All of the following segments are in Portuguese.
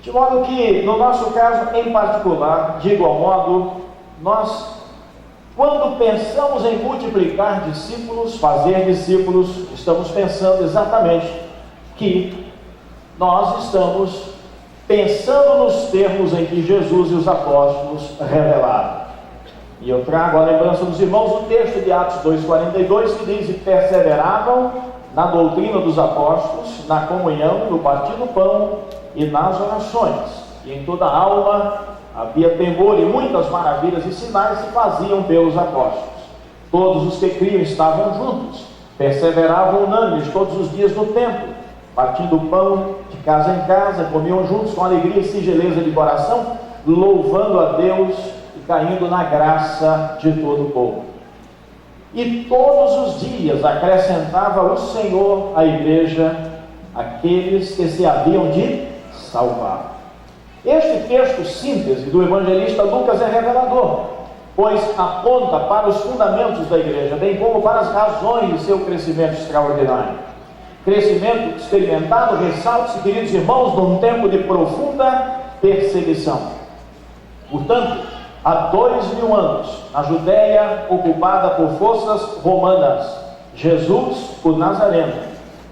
De modo que, no nosso caso em particular, de igual modo, nós, quando pensamos em multiplicar discípulos, fazer discípulos, estamos pensando exatamente que nós estamos pensando nos termos em que Jesus e os apóstolos revelaram. E eu trago a lembrança dos irmãos do texto de Atos 2,42, que diz: e perseveravam na doutrina dos apóstolos, na comunhão, no partir do pão e nas orações. E em toda a alma havia temor, e muitas maravilhas e sinais se faziam pelos apóstolos. Todos os que criam estavam juntos, perseveravam unânimes todos os dias no templo, partindo o pão de casa em casa, comiam juntos com alegria e singeleza de coração, louvando a Deus e caindo na graça de todo o povo. E todos os dias acrescentava o Senhor à igreja aqueles que se haviam de salvar. Este texto síntese do evangelista Lucas é revelador, pois aponta para os fundamentos da igreja, bem como para as razões de seu crescimento extraordinário. Crescimento experimentado, ressalta-se, queridos irmãos, num tempo de profunda perseguição. Portanto, há 2000 anos, na Judéia ocupada por forças romanas, Jesus, o Nazareno,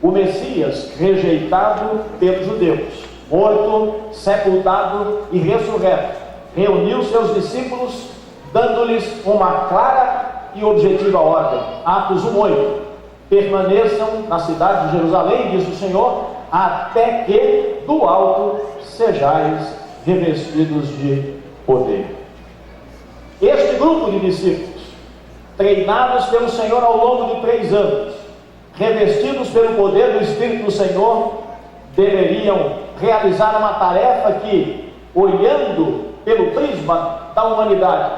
o Messias rejeitado pelos judeus, morto, sepultado e ressurreto, reuniu seus discípulos, dando-lhes uma clara e objetiva ordem. Atos 1:8: permaneçam na cidade de Jerusalém, diz o Senhor, até que do alto sejais revestidos de poder. Este grupo de discípulos, treinados pelo Senhor ao longo de 3 anos, revestidos pelo poder do Espírito do Senhor, deveriam realizar uma tarefa que, olhando pelo prisma da humanidade,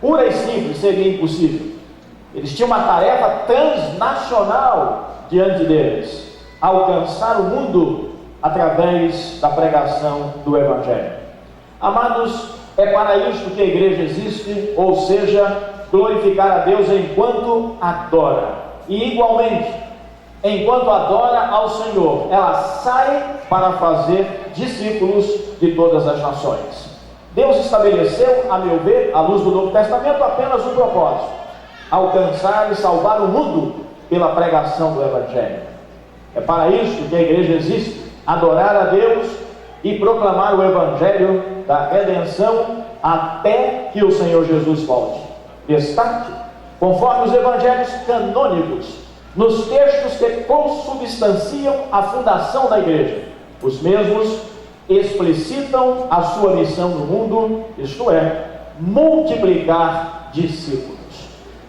pura e simples, seria impossível. Eles tinham uma tarefa transnacional diante deles: alcançar o mundo através da pregação do Evangelho. Amados, é para isso que a igreja existe, ou seja, glorificar a Deus enquanto adora. E igualmente, enquanto adora ao Senhor, ela sai para fazer discípulos de todas as nações. Deus estabeleceu, a meu ver, à luz do Novo Testamento, apenas um propósito: alcançar e salvar o mundo pela pregação do Evangelho. É para isso que a igreja existe: adorar a Deus e proclamar o Evangelho da redenção até que o Senhor Jesus volte. Destaque, conforme os evangelhos canônicos, nos textos que consubstanciam a fundação da igreja, os mesmos explicitam a sua missão no mundo, isto é, multiplicar discípulos.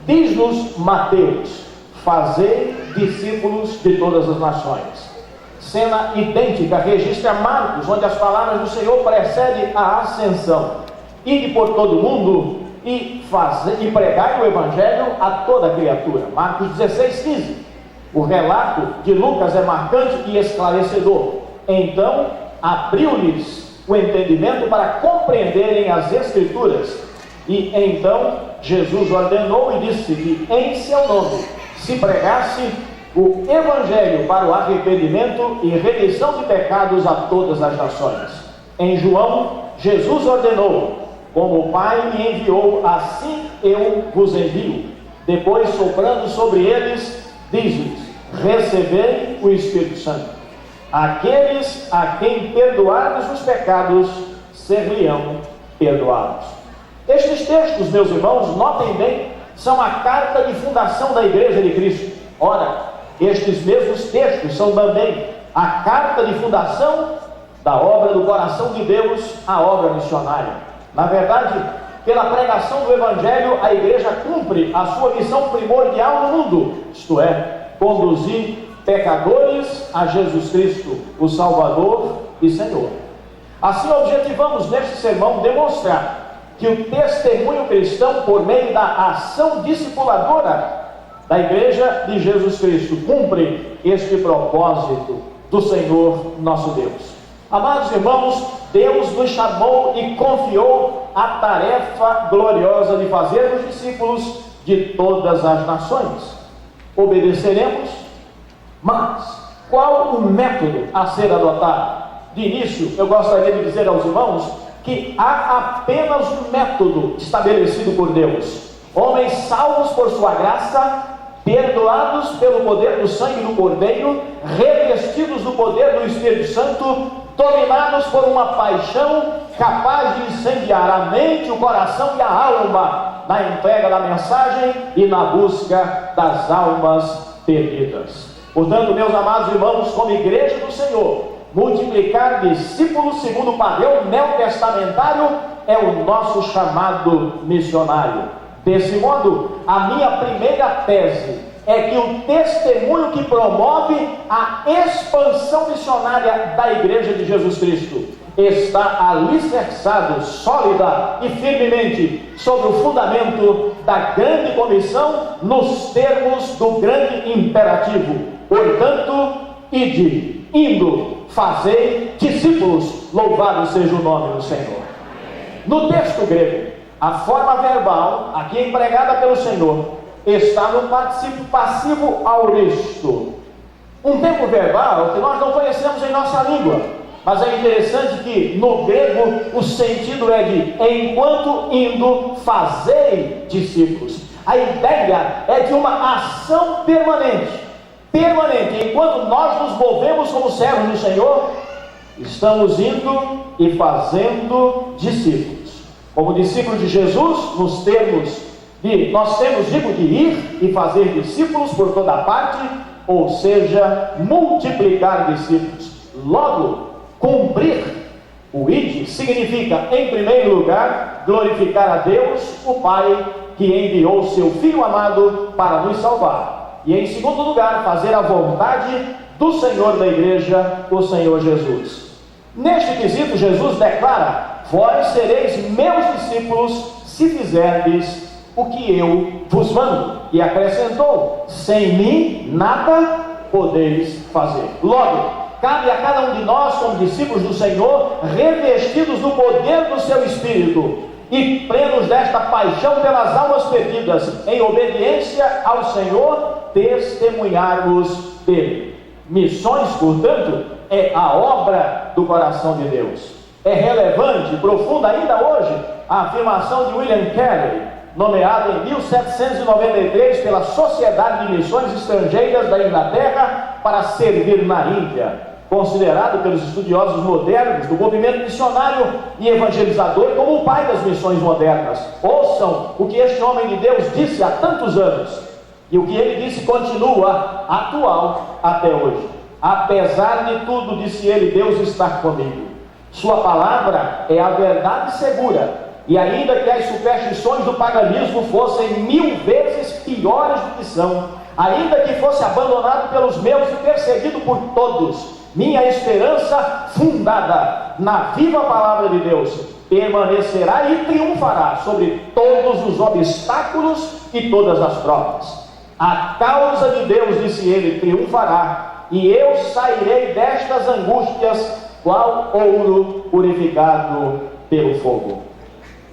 Diz-nos Mateus: fazei discípulos de todas as nações. Cena idêntica registra Marcos, onde as palavras do Senhor precedem a ascensão: ide por todo o mundo e pregai o Evangelho a toda criatura. Marcos 16:15. O relato de Lucas é marcante e esclarecedor. Então abriu-lhes o entendimento para compreenderem as Escrituras, e então Jesus ordenou e disse que em seu nome se pregasse o Evangelho para o arrependimento e remissão de pecados a todas as nações. Em João, Jesus ordenou: como o Pai me enviou, assim eu vos envio. Depois, soprando sobre eles, diz-lhes: recebei o Espírito Santo. Aqueles a quem perdoados os pecados, ser-lhe-ão perdoados. Estes textos, meus irmãos, notem bem, são a carta de fundação da Igreja de Cristo. Ora, estes mesmos textos são também a carta de fundação da obra do coração de Deus, a obra missionária. Na verdade, pela pregação do Evangelho, a igreja cumpre a sua missão primordial no mundo, isto é, conduzir pecadores a Jesus Cristo, o Salvador e Senhor. Assim, objetivamos neste sermão demonstrar que o testemunho cristão, por meio da ação discipuladora da Igreja de Jesus Cristo, cumpre este propósito do Senhor nosso Deus. Amados irmãos, Deus nos chamou e confiou a tarefa gloriosa de fazermos discípulos de todas as nações. Obedeceremos, mas qual o método a ser adotado? De início, eu gostaria de dizer aos irmãos que há apenas um método estabelecido por Deus. Homens salvos por sua graça, perdoados pelo poder do sangue do Cordeiro, revestidos do poder do Espírito Santo, dominados por uma paixão capaz de incendiar a mente, o coração e a alma na entrega da mensagem e na busca das almas perdidas. Portanto, meus amados irmãos, como igreja do Senhor, multiplicar discípulos segundo o padrão neotestamentário é o nosso chamado missionário. Desse modo, a minha primeira tese é que o testemunho que promove a expansão missionária da Igreja de Jesus Cristo está alicerçado, sólida e firmemente sobre o fundamento da grande comissão, nos termos do grande imperativo: portanto, ide, indo, fazei discípulos, louvado seja o nome do Senhor. No texto grego, a forma verbal, aqui empregada pelo Senhor, está no particípio passivo auristo, um tempo verbal que nós não conhecemos em nossa língua. Mas é interessante que no grego o sentido é de enquanto indo, fazei discípulos. A ideia é de uma ação permanente. Enquanto nós nos movemos como servos do Senhor, estamos indo e fazendo discípulos. Como discípulos de Jesus, nós temos de ir e fazer discípulos por toda parte, ou seja, multiplicar discípulos. Logo, cumprir o ide significa, em primeiro lugar, glorificar a Deus, o Pai, que enviou seu Filho amado para nos salvar. E em segundo lugar, fazer a vontade do Senhor da igreja, o Senhor Jesus. Neste quesito, Jesus declara: vós sereis meus discípulos se fizerdes o que eu vos mando. E acrescentou: sem mim nada podeis fazer. Logo, cabe a cada um de nós, como discípulos do Senhor, revestidos do poder do seu Espírito e plenos desta paixão pelas almas perdidas, em obediência ao Senhor, testemunharmos dele. Missões, portanto, é a obra do coração de Deus. É relevante, profunda ainda hoje, a afirmação de William Carey, nomeado em 1793 pela Sociedade de Missões Estrangeiras da Inglaterra para servir na Índia, considerado pelos estudiosos modernos do movimento missionário e evangelizador como o pai das missões modernas. Ouçam o que este homem de Deus disse há tantos anos, e o que ele disse continua atual até hoje. Apesar de tudo, disse ele, Deus está comigo. Sua palavra é a verdade segura, e ainda que as superstições do paganismo fossem 1000 vezes piores do que são, ainda que fosse abandonado pelos meus e perseguido por todos, minha esperança, fundada na viva palavra de Deus, permanecerá e triunfará sobre todos os obstáculos e todas as provas. A causa de Deus, disse ele, triunfará, e eu sairei destas angústias qual ouro purificado pelo fogo.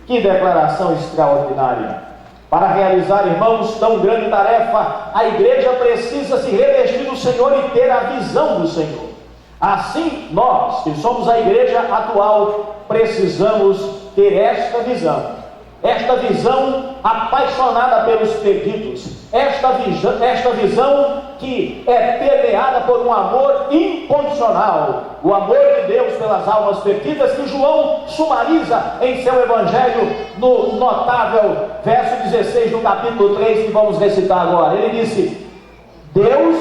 Que declaração extraordinária! Para realizar, irmãos, tão grande tarefa, a igreja precisa se revestir do Senhor e ter a visão do Senhor. Assim, nós, que somos a igreja atual, precisamos ter esta visão apaixonada pelos perdidos, esta visão que é permeada por um amor incondicional, o amor de Deus pelas almas perdidas, que João sumariza em seu evangelho no notável verso 16 do capítulo 3, que vamos recitar agora. Ele disse: Deus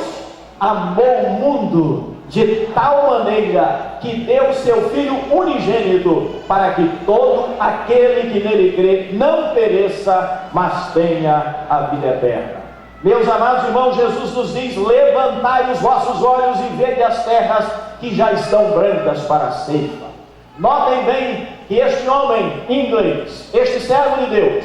amou o mundo de tal maneira que deu seu Filho unigênito, para que todo aquele que nele crê não pereça, mas tenha a vida eterna. Meus amados irmãos, Jesus nos diz: levantai os vossos olhos e vede as terras que já estão brancas para a ceifa. Notem bem que este homem inglês, este servo de Deus,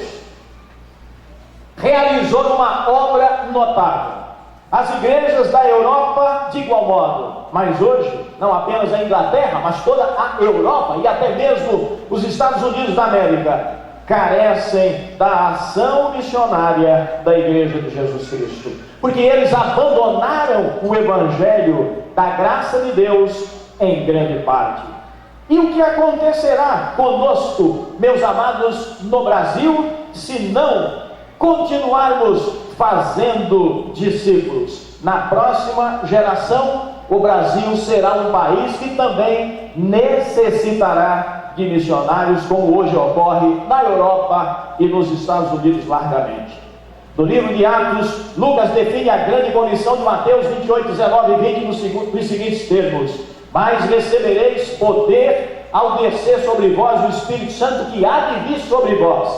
realizou uma obra notável. As igrejas da Europa, de igual modo, mas hoje, não apenas a Inglaterra, mas toda a Europa e até mesmo os Estados Unidos da América, carecem da ação missionária da igreja de Jesus Cristo, porque eles abandonaram o evangelho da graça de Deus em grande parte. E o que acontecerá conosco, meus amados, no Brasil, se não continuarmos fazendo discípulos? Na próxima geração, o Brasil será um país que também necessitará de missionários, como hoje ocorre na Europa e nos Estados Unidos largamente. No livro de Atos, Lucas define a grande comissão de Mateus 28, 19 e 20 nos seguintes termos: mas recebereis poder ao descer sobre vós o Espírito Santo que há de vir sobre vós,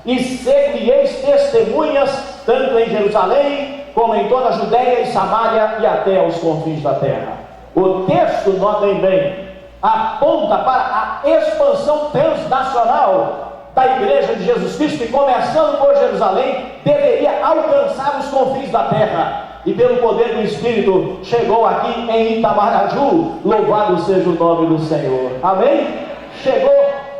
e ser-me-eis testemunhas, tanto em Jerusalém, como em toda a Judéia e Samaria e até aos confins da terra. O texto, notem bem, aponta para a expansão transnacional da Igreja de Jesus Cristo, que começando por Jerusalém, deveria alcançar os confins da terra. E pelo poder do Espírito, chegou aqui em Itamaraju, louvado seja o nome do Senhor. Amém? Chegou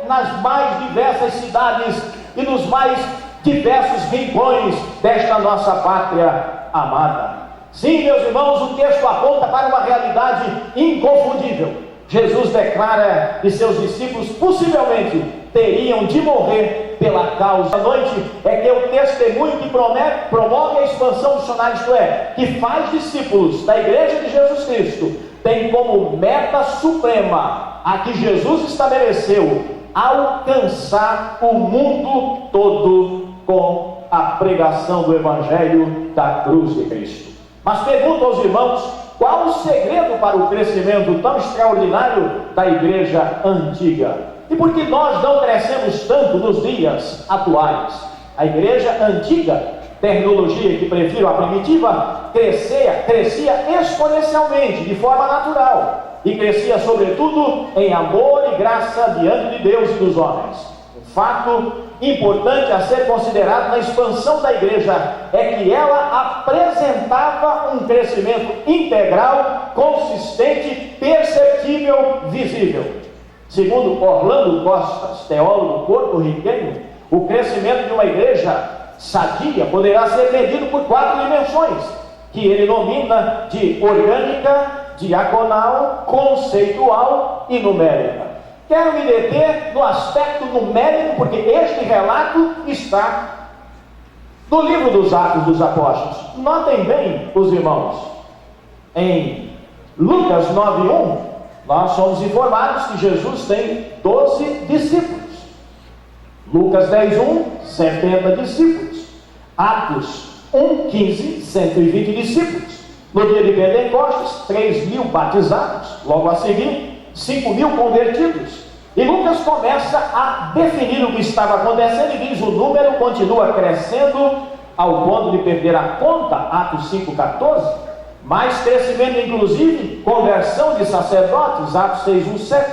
nas mais diversas cidades e nos mais diversos rincões desta nossa pátria amada. Sim, meus irmãos, o texto aponta para uma realidade inconfundível. Jesus declara que seus discípulos possivelmente teriam de morrer pela causa. A noite é que o testemunho que promove a expansão missionária, isto é, que faz discípulos da Igreja de Jesus Cristo, tem como meta suprema a que Jesus estabeleceu: alcançar o mundo todo com a pregação do Evangelho da cruz de Cristo. Mas pergunto aos irmãos, qual o segredo para o crescimento tão extraordinário da igreja antiga? E por que nós não crescemos tanto nos dias atuais? A igreja antiga, terminologia que prefiro a primitiva, crescia exponencialmente, de forma natural, e crescia sobretudo em amor e graça diante de Deus e dos homens. Um fato importante a ser considerado na expansão da igreja é que ela apresentava um crescimento integral, consistente, perceptível, visível. Segundo Orlando Costas, teólogo porto-riquenho, o crescimento de uma igreja sadia poderá ser medido por 4 dimensões, que ele nomina de orgânica, diaconal, conceitual e numérica. Quero me deter no aspecto numérico, porque este relato está no livro dos Atos dos Apóstolos. Notem bem, os irmãos, em Lucas 9:1, nós somos informados que Jesus tem 12 discípulos. Lucas 10:1, 70 discípulos. Atos 1:15, 120 discípulos. No dia de Pentecostes, 3.000 batizados. Logo a seguir, 5.000 convertidos. E Lucas começa a definir o que estava acontecendo e diz: o número continua crescendo ao ponto de perder a conta, Atos 5,14. Mais crescimento, inclusive, conversão de sacerdotes, Atos 6,1,7.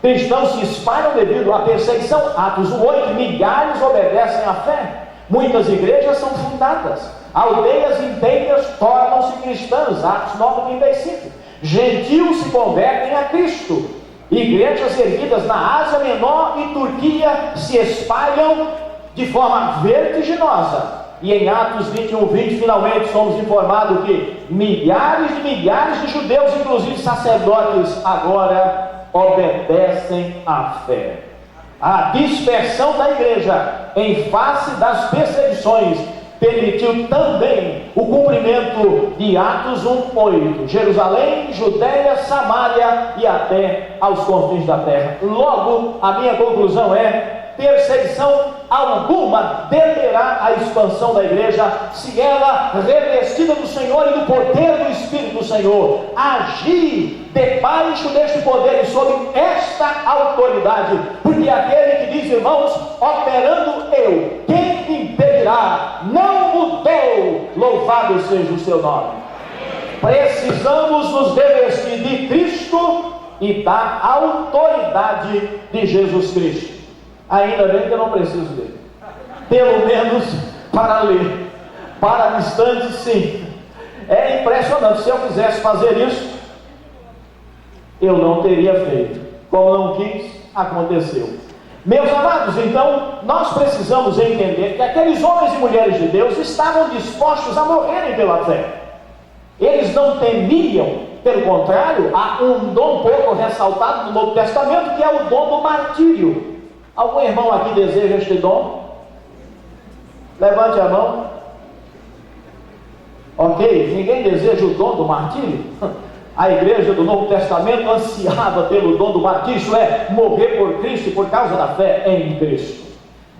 Cristãos se espalham devido à perseguição, Atos 1,8. Milhares obedecem à fé. Muitas igrejas são fundadas. Aldeias inteiras tornam-se cristãs, Atos 9,35. Gentios se convertem a Cristo. Igrejas erguidas na Ásia Menor e Turquia se espalham de forma vertiginosa. E em Atos 21:20, finalmente somos informados que milhares de judeus, inclusive sacerdotes, agora obedecem à fé. A dispersão da igreja em face das perseguições permitiu também o cumprimento de Atos 1:8, Jerusalém, Judéia, Samaria e até aos confins da terra. Logo, a minha conclusão é: perseguição alguma deterá a expansão da igreja, se ela, revestida do Senhor e do poder do Espírito do Senhor, agir debaixo deste poder e sob esta autoridade. Porque aquele que diz, irmãos, operando eu, quem impedirá? Não mudou, louvado seja o seu nome. Precisamos nos revestir de Cristo e da autoridade de Jesus Cristo. Ainda bem que eu não preciso dele, pelo menos para ler. Para distante, sim. É impressionante. Se eu quisesse fazer isso, eu não teria feito. Como não quis, aconteceu. Meus amados, então, nós precisamos entender que aqueles homens e mulheres de Deus estavam dispostos a morrerem pela fé. Eles não temiam Pelo contrário, há um dom pouco ressaltado no Novo Testamento, que é o dom do martírio. Algum irmão aqui deseja este dom? Levante a mão. Ok, ninguém deseja o dom do martírio? A igreja do Novo Testamento ansiava pelo dom do martírio, isto é, morrer por Cristo por causa da fé em Cristo.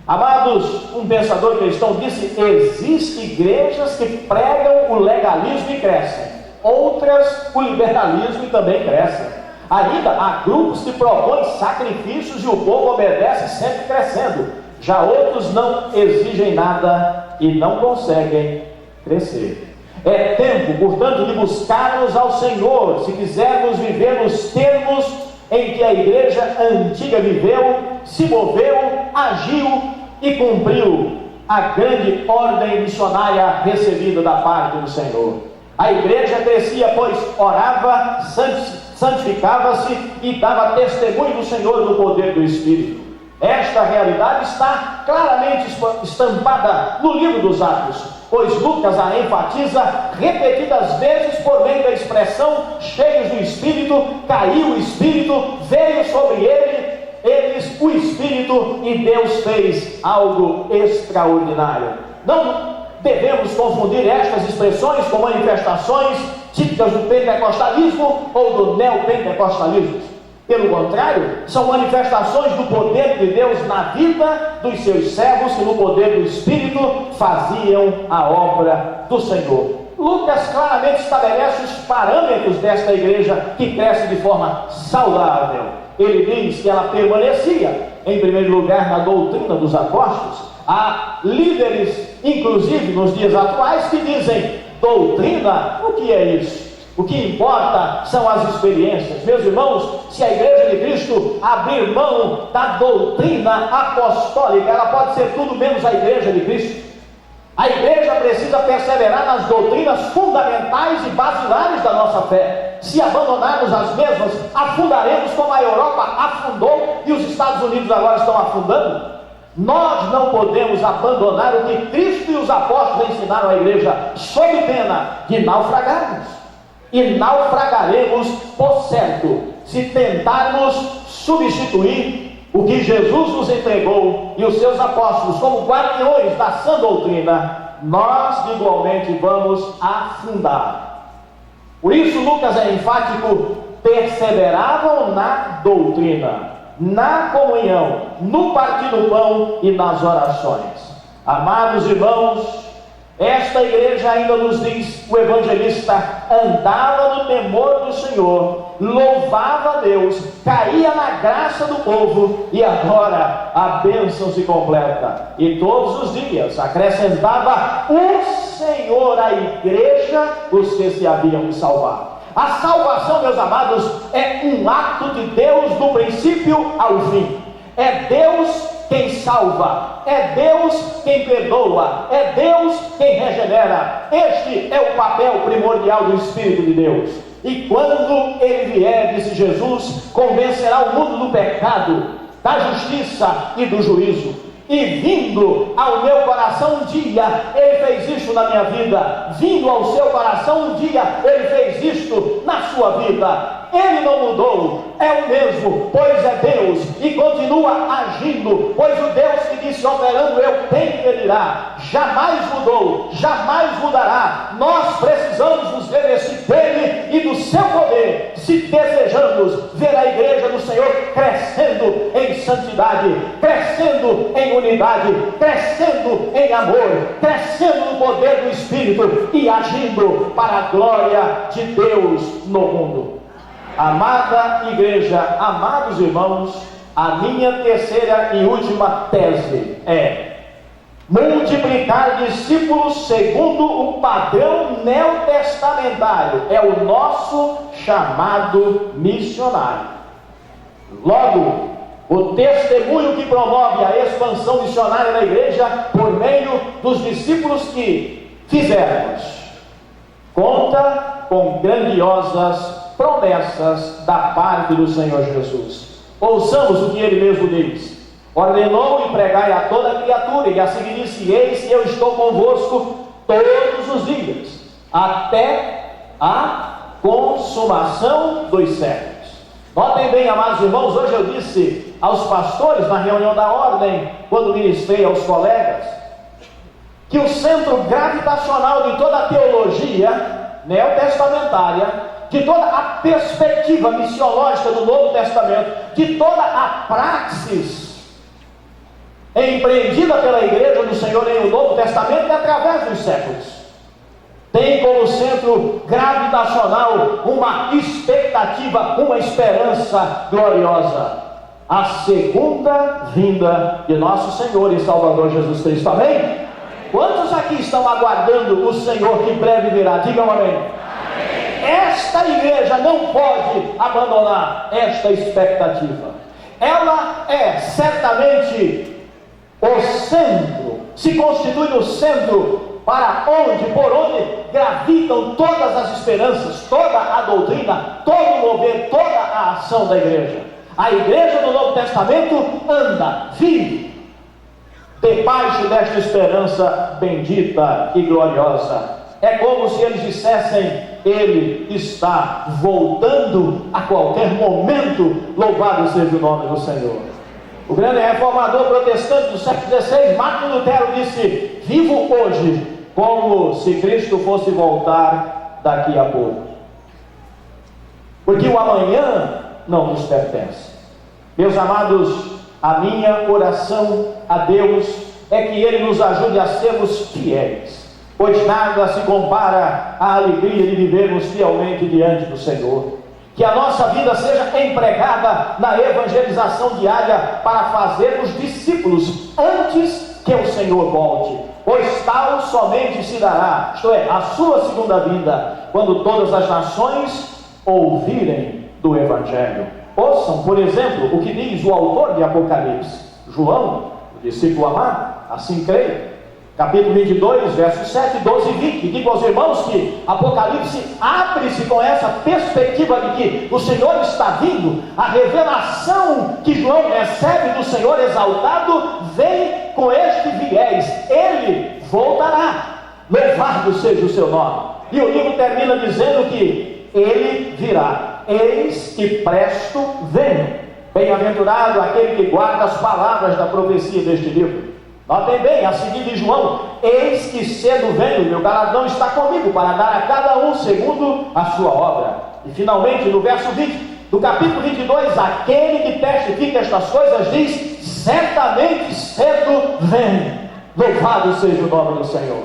Amados, um pensador cristão disse: existem igrejas que pregam o legalismo e crescem, outras o liberalismo e também crescem. Ainda há grupos que propõem sacrifícios e o povo obedece, sempre crescendo. Já outros não exigem nada e não conseguem crescer. É tempo, portanto, de buscarmos ao Senhor, se quisermos viver nos termos em que a igreja antiga viveu, se moveu, agiu e cumpriu a grande ordem missionária recebida da parte do Senhor. A igreja crescia, pois orava, santificava-se e dava testemunho do Senhor no poder do Espírito. Esta realidade está claramente estampada no livro dos Atos, pois Lucas a enfatiza repetidas vezes por meio da expressão cheios do Espírito, caiu o Espírito, veio sobre eles o Espírito e Deus fez algo extraordinário. Não devemos confundir estas expressões com manifestações típicas do pentecostalismo ou do neopentecostalismo. Pelo contrário, são manifestações do poder de Deus na vida dos seus servos que no poder do Espírito faziam a obra do Senhor. Lucas claramente estabelece os parâmetros desta igreja que cresce de forma saudável. Ele diz que ela permanecia, em primeiro lugar, na doutrina dos apóstolos. Há líderes, inclusive nos dias atuais, que dizem: doutrina, o que é isso? O que importa são as experiências. Meus irmãos, se a igreja de Cristo abrir mão da doutrina apostólica, ela pode ser tudo menos a igreja de Cristo. A igreja precisa perseverar nas doutrinas fundamentais e basilares da nossa fé. Se abandonarmos as mesmas, afundaremos como a Europa afundou e os Estados Unidos agora estão afundando. Nós não podemos abandonar o que Cristo e os apóstolos ensinaram à igreja, sob pena de naufragarmos. E naufragaremos, por certo, se tentarmos substituir o que Jesus nos entregou e os seus apóstolos como guardiões da sã doutrina. Nós igualmente vamos afundar. Por isso Lucas é enfático: perseveravam na doutrina, na comunhão, no partir do pão e nas orações. Amados irmãos, esta igreja ainda nos diz, o evangelista andava no temor do Senhor, louvava a Deus, caía na graça do povo, e agora a bênção se completa. E todos os dias acrescentava o Senhor à igreja os que se haviam de salvar. A salvação, meus amados, é um ato de Deus do princípio ao fim. É Deus quem salva, é Deus quem perdoa, é Deus quem regenera. Este é o papel primordial do Espírito de Deus. E quando Ele vier, disse Jesus, convencerá o mundo do pecado, da justiça e do juízo. E vindo ao meu coração um dia, Ele fez isto na minha vida. Vindo ao seu coração um dia, Ele fez isto na sua vida. Ele não mudou, é o mesmo, pois é Deus, e continua agindo, pois o Deus que disse operando eu tenho, Ele irá, jamais mudou, jamais mudará. Nós precisamos nos revestir dele e do seu poder, se desejamos ver a igreja do Senhor crescendo em santidade, crescendo em unidade, crescendo em amor, crescendo no poder do Espírito e agindo para a glória de Deus no mundo. Amada igreja, amados irmãos, a minha terceira e última tese é multiplicar discípulos segundo o padrão neotestamentário. É o nosso chamado missionário. Logo, o testemunho que promove a expansão missionária da igreja por meio dos discípulos que fizermos conta com grandiosas promessas da parte do Senhor Jesus. Ouçamos o que Ele mesmo diz: ordenou e pregai a toda criatura, e a seguir disse: eis que eu estou convosco todos os dias, até a consumação dos séculos. Notem bem, amados irmãos, hoje eu disse aos pastores na reunião da ordem, quando ministrei aos colegas, que o centro gravitacional de toda a teologia neotestamentária, de toda a perspectiva missiológica do Novo Testamento, de toda a praxis empreendida pela Igreja do Senhor em o Novo Testamento é através dos séculos. Tem como centro gravitacional uma expectativa, uma esperança gloriosa: a segunda vinda de nosso Senhor e Salvador Jesus Cristo. Amém? Quantos aqui estão aguardando o Senhor que breve virá? Digam amém. Esta igreja não pode abandonar esta expectativa. Ela é certamente o centro, se constitui no centro para onde, por onde gravitam todas as esperanças, toda a doutrina, todo o mover, toda a ação da igreja. A igreja do Novo Testamento anda, vive debaixo desta esperança bendita e gloriosa. É como se eles dissessem: Ele está voltando a qualquer momento, louvado seja o nome do Senhor. O grande reformador protestante do século XVI, Martin Lutero, disse: vivo hoje como se Cristo fosse voltar daqui a pouco, porque o amanhã não nos pertence. Meus amados, a minha oração a Deus é que Ele nos ajude a sermos fiéis, pois nada se compara à alegria de vivermos fielmente diante do Senhor. Que a nossa vida seja empregada na evangelização diária para fazermos discípulos antes que o Senhor volte, pois tal somente se dará, isto é, a sua segunda vinda, quando todas as nações ouvirem do Evangelho. Ouçam, por exemplo, o que diz o autor de Apocalipse, João, o discípulo amado, assim creio. Capítulo 22, versos 7, 12 e 20. Digo aos irmãos que Apocalipse abre-se com essa perspectiva de que o Senhor está vindo. A revelação que João recebe do Senhor exaltado vem com este viés: Ele voltará, louvado seja o seu nome. E o livro termina dizendo que Ele virá. Eis que presto venho. Bem-aventurado aquele que guarda as palavras da profecia deste livro. Notem bem, a seguir de João: eis que cedo venho, meu galardão está comigo, para dar a cada um segundo a sua obra. E finalmente, no verso 20 do capítulo 22, aquele que testifica estas coisas diz: certamente cedo venho, louvado seja o nome do Senhor.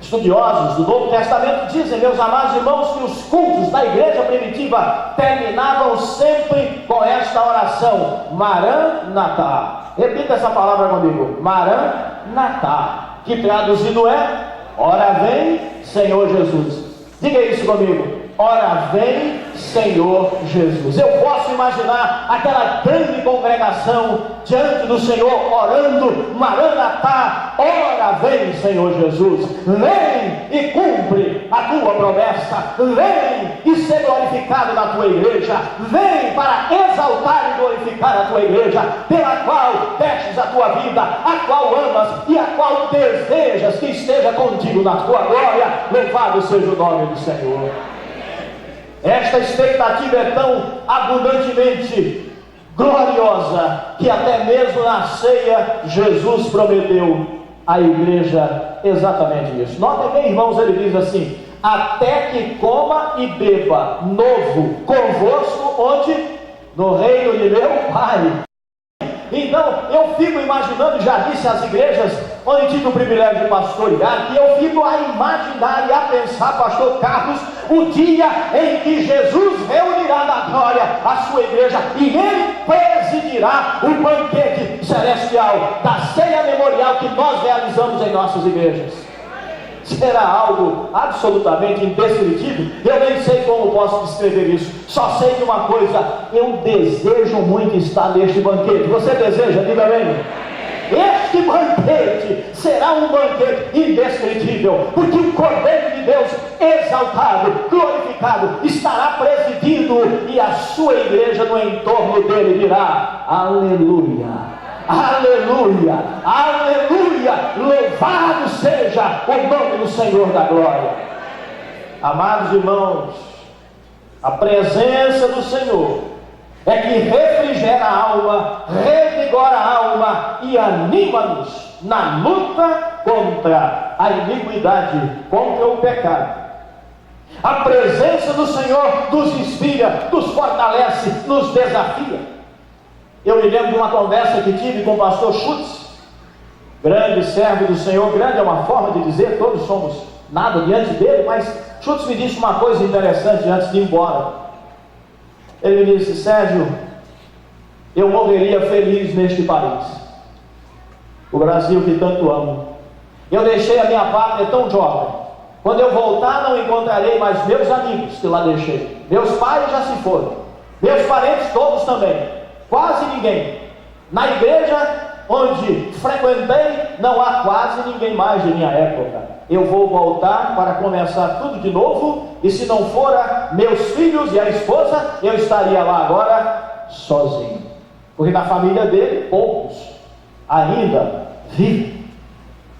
Estudiosos do Novo Testamento dizem, meus amados irmãos, que os cultos da igreja primitiva terminavam sempre com esta oração: Maranatá. Repita essa palavra comigo: Maranatá, que traduzido é: ora vem, Senhor Jesus. Diga isso comigo: ora vem, Senhor Jesus. Eu posso imaginar aquela grande congregação diante do Senhor orando: Maranatá, ora vem, Senhor Jesus. Vem e cumpre a tua promessa. Vem e ser glorificado na tua igreja. Vem para exaltar e glorificar a tua igreja, pela qual destes a tua vida, a qual amas e a qual desejas que esteja contigo na tua glória. Louvado seja o nome do Senhor. Esta expectativa é tão abundantemente gloriosa que até mesmo na ceia Jesus prometeu à igreja exatamente isso. Notem bem, irmãos, ele diz assim: até que coma e beba novo convosco, onde? No reino de meu Pai. Então, eu fico imaginando, já disse às igrejas onde tive o privilégio de pastorear, que eu fico a imaginar e a pensar, pastor Carlos, o dia em que Jesus reunirá na glória a sua igreja e Ele presidirá o banquete celestial da ceia memorial que nós realizamos em nossas igrejas. Será algo absolutamente indescritível. Eu nem sei como posso descrever isso. Só sei de uma coisa: eu desejo muito estar neste banquete. Você deseja? Diga bem. Este banquete será um banquete indescritível, porque o Cordeiro de Deus exaltado, glorificado, estará presidindo, e a sua igreja no entorno dele dirá: aleluia, aleluia, aleluia, louvado seja o nome do Senhor da glória. Amados irmãos, A presença do Senhor é que refrigera a alma, revigora a alma e anima-nos na luta contra a iniquidade, contra o pecado. A presença do Senhor nos inspira, nos fortalece, nos desafia. Eu me lembro de uma conversa que tive com o pastor Schutz, grande servo do Senhor. Grande é uma forma de dizer, todos somos nada diante dele, mas Schutz me disse uma coisa interessante antes de ir embora. Ele me disse: Sérgio, eu morreria feliz neste país, o Brasil que tanto amo. Eu deixei a minha pátria tão jovem. Quando eu voltar, não encontrarei mais meus amigos que lá deixei. Meus pais já se foram, meus parentes todos também, quase ninguém. Na igreja onde frequentei, não há quase ninguém mais de minha época. Eu vou voltar para começar tudo de novo, e se não fora meus filhos e a esposa, eu estaria lá agora sozinho, porque na família dele, poucos ainda vivem.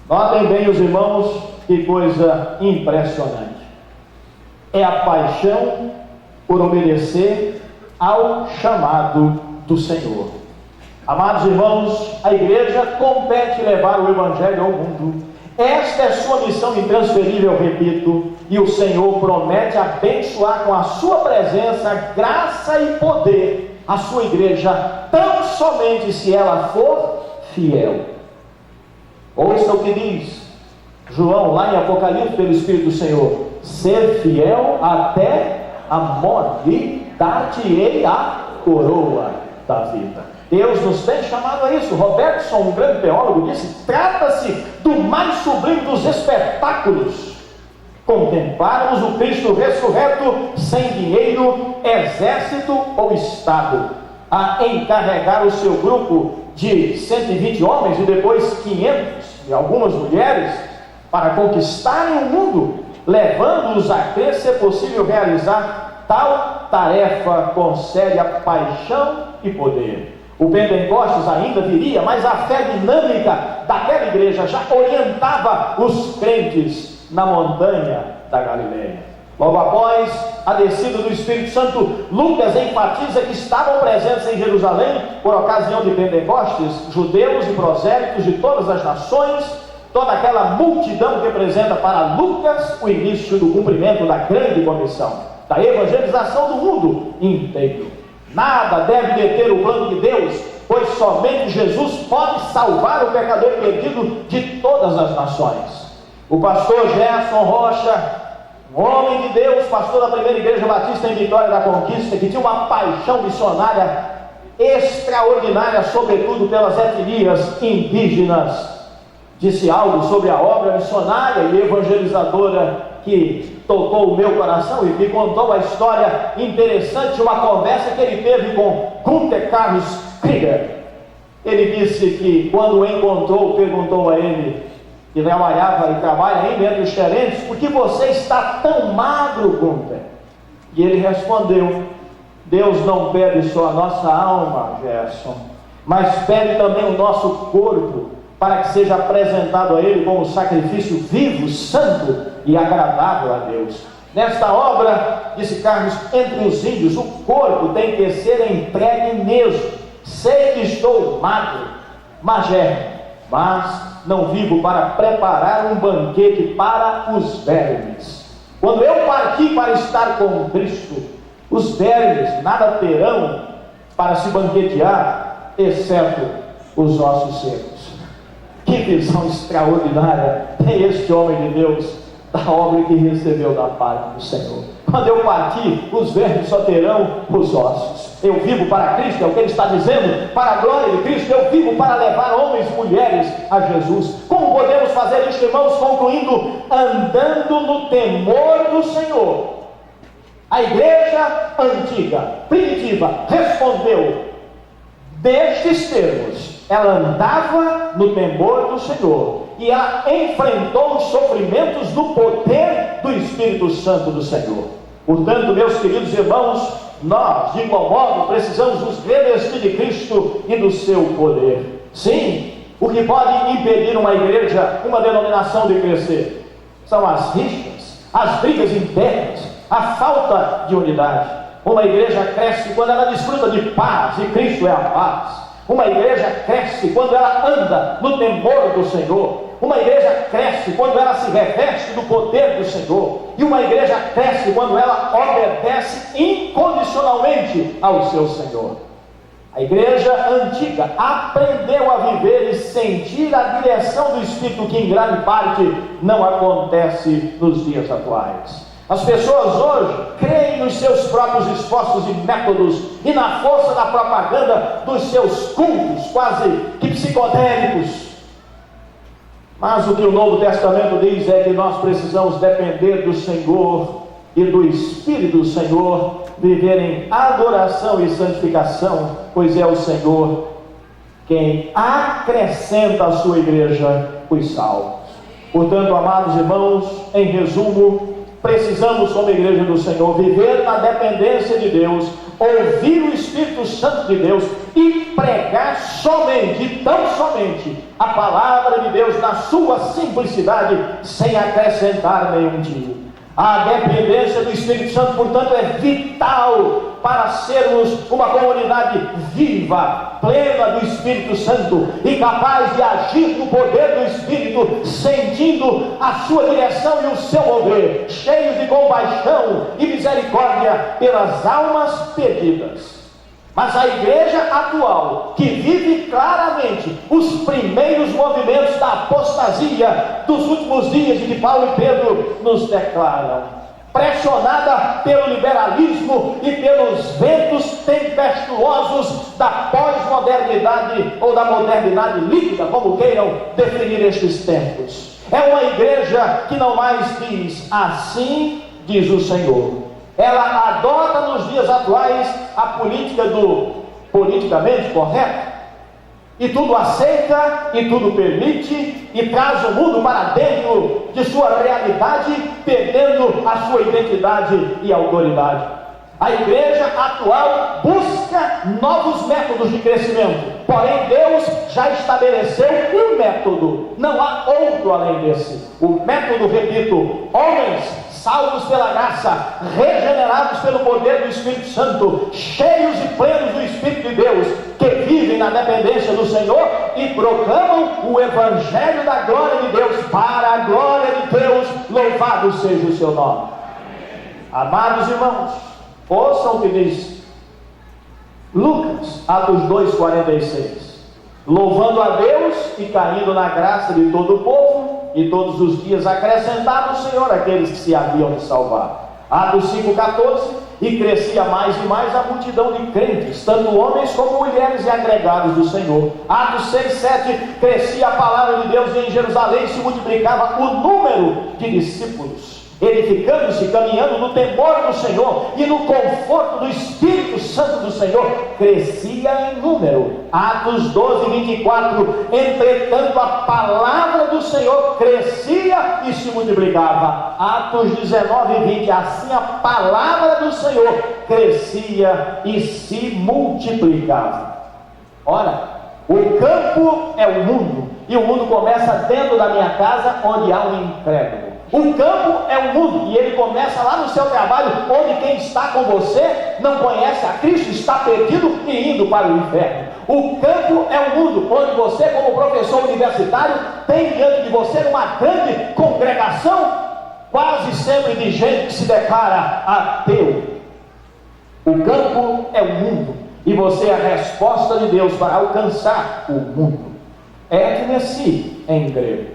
Notem bem, os irmãos, que coisa impressionante. É a paixão por obedecer ao chamado do Senhor. Amados irmãos, a igreja compete levar o Evangelho ao mundo. Esta é sua missão intransferível, repito, e o Senhor promete abençoar com a sua presença, graça e poder a sua igreja, tão somente se ela for fiel. Ouça o que diz João lá em Apocalipse pelo Espírito do Senhor: ser fiel até a morte, e dar-te-ei a coroa da vida. Deus nos tem chamado a isso. Robertson, um grande teólogo, disse: trata-se do mais sublime dos espetáculos, contemplarmos o Cristo ressurreto sem dinheiro, exército ou estado, a encarregar o seu grupo de 120 homens e depois 500 e algumas mulheres para conquistarem o mundo, levando-os a crer ser possível realizar tal tarefa com séria paixão e poder. O Pentecostes ainda viria, mas a fé dinâmica daquela igreja já orientava os crentes na montanha da Galileia. Logo após a descida do Espírito Santo, Lucas enfatiza que estavam presentes em Jerusalém, por ocasião de Pentecostes, judeus e prosélitos de todas as nações. Toda aquela multidão representa para Lucas o início do cumprimento da grande comissão, da evangelização do mundo inteiro. Nada deve deter o plano de Deus, pois somente Jesus pode salvar o pecador perdido de todas as nações. O pastor Gerson Rocha, um homem de Deus, pastor da primeira igreja batista em Vitória da Conquista, que tinha uma paixão missionária extraordinária, sobretudo pelas etnias indígenas, disse algo sobre a obra missionária e evangelizadora que tocou o meu coração, e me contou a história interessante de uma conversa que ele teve com Gunther Carlos Krieger. Ele disse que quando o encontrou, perguntou a ele, que trabalhava e trabalha ainda entre os gerentes: por que você está tão magro, Gunther? E ele respondeu: Deus não pede só a nossa alma, Gerson, mas pede também o nosso corpo, para que seja apresentado a Ele como sacrifício vivo, santo e agradável a Deus. Nesta obra, disse Carlos, entre os índios, o corpo tem que ser entregue mesmo. Sei que estou magro, mas não vivo para preparar um banquete para os vermes. Quando eu partir para estar com Cristo, os vermes nada terão para se banquetear, exceto os ossos secos. Que visão extraordinária tem este homem de Deus da obra que recebeu da parte do Senhor. Quando eu partir, os vermes só terão os ossos. Eu vivo para Cristo, é o que ele está dizendo, para a glória de Cristo. Eu vivo para levar homens e mulheres a Jesus. Como podemos fazer isso, irmãos? Concluindo: andando no temor do Senhor. A igreja antiga, primitiva, respondeu destes termos: ela andava no temor do Senhor, e ela enfrentou os sofrimentos no poder do Espírito Santo do Senhor. Portanto, meus queridos irmãos, nós, de igual modo, precisamos nos revestir de Cristo e do seu poder. Sim, o que pode impedir uma igreja, uma denominação de crescer, são as rixas, as brigas internas, a falta de unidade. Uma igreja cresce quando ela desfruta de paz, e Cristo é a paz. Uma igreja cresce quando ela anda no temor do Senhor. Uma igreja cresce quando ela se reveste do poder do Senhor. E uma igreja cresce quando ela obedece incondicionalmente ao seu Senhor. A igreja antiga aprendeu a viver e sentir a direção do Espírito, que em grande parte não acontece nos dias atuais. As pessoas hoje creem nos seus próprios esforços e métodos e na força da propaganda dos seus cultos, quase que psicodélicos. Mas o que o Novo Testamento diz é que nós precisamos depender do Senhor e do Espírito do Senhor, viver em adoração e santificação, pois é o Senhor quem acrescenta à sua igreja os salvos. Portanto, amados irmãos, em resumo, precisamos, como igreja do Senhor, viver na dependência de Deus, ouvir o Espírito Santo de Deus e pregar somente, e tão somente, a palavra de Deus na sua simplicidade, sem acrescentar nenhum tio. A dependência do Espírito Santo, portanto, é vital para sermos uma comunidade viva, plena do Espírito Santo e capaz de agir no poder do Espírito, sentindo a sua direção e o seu mover, cheios de compaixão e misericórdia pelas almas perdidas. Mas a igreja atual, que vive claramente os primeiros movimentos da apostasia dos últimos dias, de que Paulo e Pedro nos declaram, pressionada pelo liberalismo e pelos ventos tempestuosos da pós-modernidade ou da modernidade líquida, como queiram definir estes tempos, é uma igreja que não mais diz assim diz o Senhor. Ela adota nos dias atuais a política do politicamente correto, e tudo aceita, e tudo permite, e traz o mundo para dentro de sua realidade, perdendo a sua identidade e autoridade. A igreja atual busca novos métodos de crescimento, porém Deus já estabeleceu um método, não há outro além desse. O método, repito, homens salvos pela graça, regenerados pelo poder do Espírito Santo, cheios e plenos do Espírito de Deus, que vivem na dependência do Senhor e proclamam o Evangelho da glória de Deus, para a glória de Deus, louvado seja o seu nome. Amados irmãos, ouçam o que diz Lucas, Atos 2,46. Louvando a Deus e caindo na graça de todo o povo, e todos os dias acrescentava o Senhor aqueles que se haviam de salvar. Atos 5,14. E crescia mais e mais a multidão de crentes, tanto homens como mulheres e agregados do Senhor. Atos 6,7. Crescia a palavra de Deus, e em Jerusalém se multiplicava o número de discípulos, edificando-se, caminhando no temor do Senhor e no conforto do Espírito Santo do Senhor, crescia em número. Atos 12,24. Entretanto a palavra do Senhor crescia e se multiplicava. Atos 19,20. Assim a palavra do Senhor crescia e se multiplicava. Ora, o campo é o mundo, e o mundo começa dentro da minha casa, onde há um incrédulo. O campo é o mundo, e ele começa lá no seu trabalho, onde quem está com você não conhece a Cristo, está perdido e indo para o inferno. O campo é o mundo, onde você, como professor universitário, tem diante de você uma grande congregação, quase sempre de gente que se declara ateu. O campo é o mundo, e você é a resposta de Deus para alcançar o mundo. Eknesi em grego.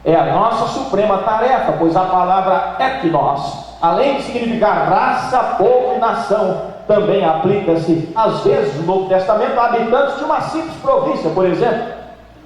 É a nossa suprema tarefa, pois a palavra etnos, além de significar raça, povo e nação, também aplica-se, às vezes, no Novo Testamento, a habitantes de uma simples província, por exemplo.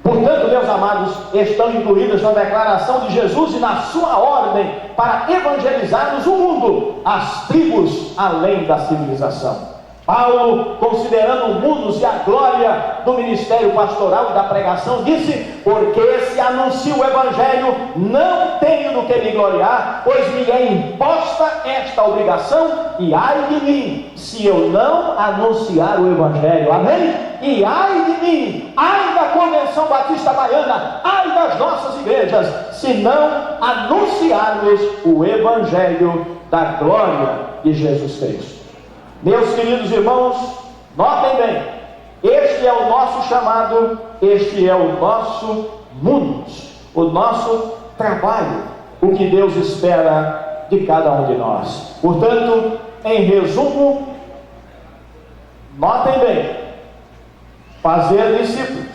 Portanto, meus amados, estão incluídas na declaração de Jesus e na sua ordem para evangelizarmos o mundo, as tribos além da civilização. Paulo, considerando o mundos e a glória do ministério pastoral e da pregação, disse: porque se anuncio o Evangelho, não tenho do que me gloriar, pois me é imposta esta obrigação, e ai de mim, se eu não anunciar o Evangelho. Amém? E ai de mim, ai da Convenção Batista Baiana, ai das nossas igrejas, se não anunciarmos o Evangelho da glória de Jesus Cristo. Meus queridos irmãos, notem bem, este é o nosso chamado, este é o nosso mundo, o nosso trabalho, o que Deus espera de cada um de nós. Portanto, em resumo, notem bem, fazer discípulos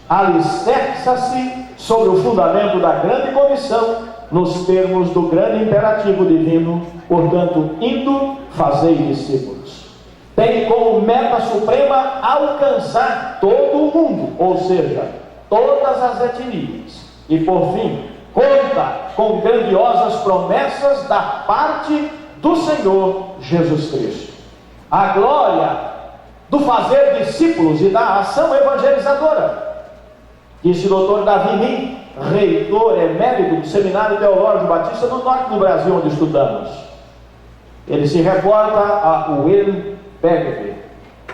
alicerça-se sobre o fundamento da grande comissão, nos termos do grande imperativo divino, portanto, indo, fazei discípulos. Tem como meta suprema alcançar todo o mundo, ou seja, todas as etnias. E por fim, conta com grandiosas promessas da parte do Senhor Jesus Cristo. A glória do fazer discípulos e da ação evangelizadora. Disse o Dr. Davi Nin, reitor emérito do Seminário Teológico Batista no norte do Brasil, onde estudamos. Ele se reporta a Will Berger,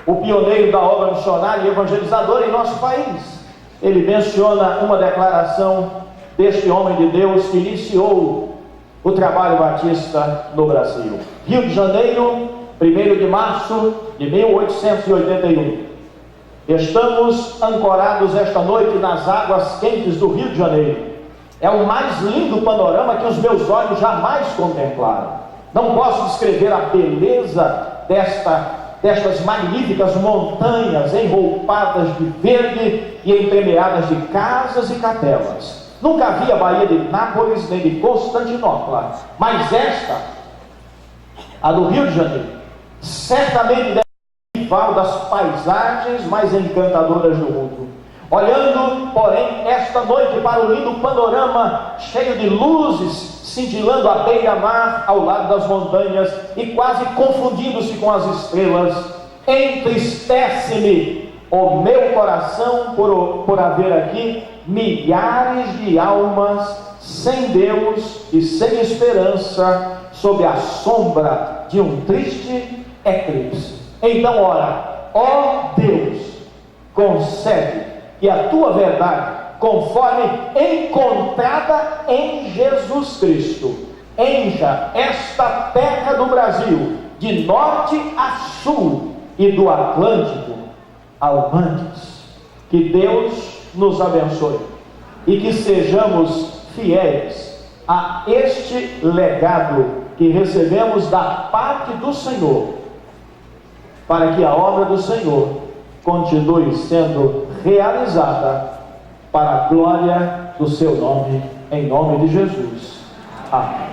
o pioneiro da obra missionária e evangelizadora em nosso país. Ele menciona uma declaração deste homem de Deus que iniciou o trabalho batista no Brasil. Rio de Janeiro, 1º de março de 1881. Estamos ancorados esta noite nas águas quentes do Rio de Janeiro. É o mais lindo panorama que os meus olhos jamais contemplaram. Não posso descrever a beleza destas magníficas montanhas enroupadas de verde e entremeadas de casas e capelas. Nunca vi a Baía de Nápoles nem de Constantinopla, mas esta, a do Rio de Janeiro, certamente deve das paisagens mais encantadoras do mundo. Olhando, porém, esta noite para o lindo panorama cheio de luzes, cintilando a beira-mar ao lado das montanhas e quase confundindo-se com as estrelas, entristece-me o meu coração por haver aqui milhares de almas sem Deus e sem esperança, sob a sombra de um triste eclipse. Então ora, ó Deus, concede que a tua verdade, conforme encontrada em Jesus Cristo, encha esta terra do Brasil, de norte a sul e do Atlântico ao Mantis. Que Deus nos abençoe e que sejamos fiéis a este legado que recebemos da parte do Senhor, para que a obra do Senhor continue sendo realizada para a glória do seu nome, em nome de Jesus. Amém.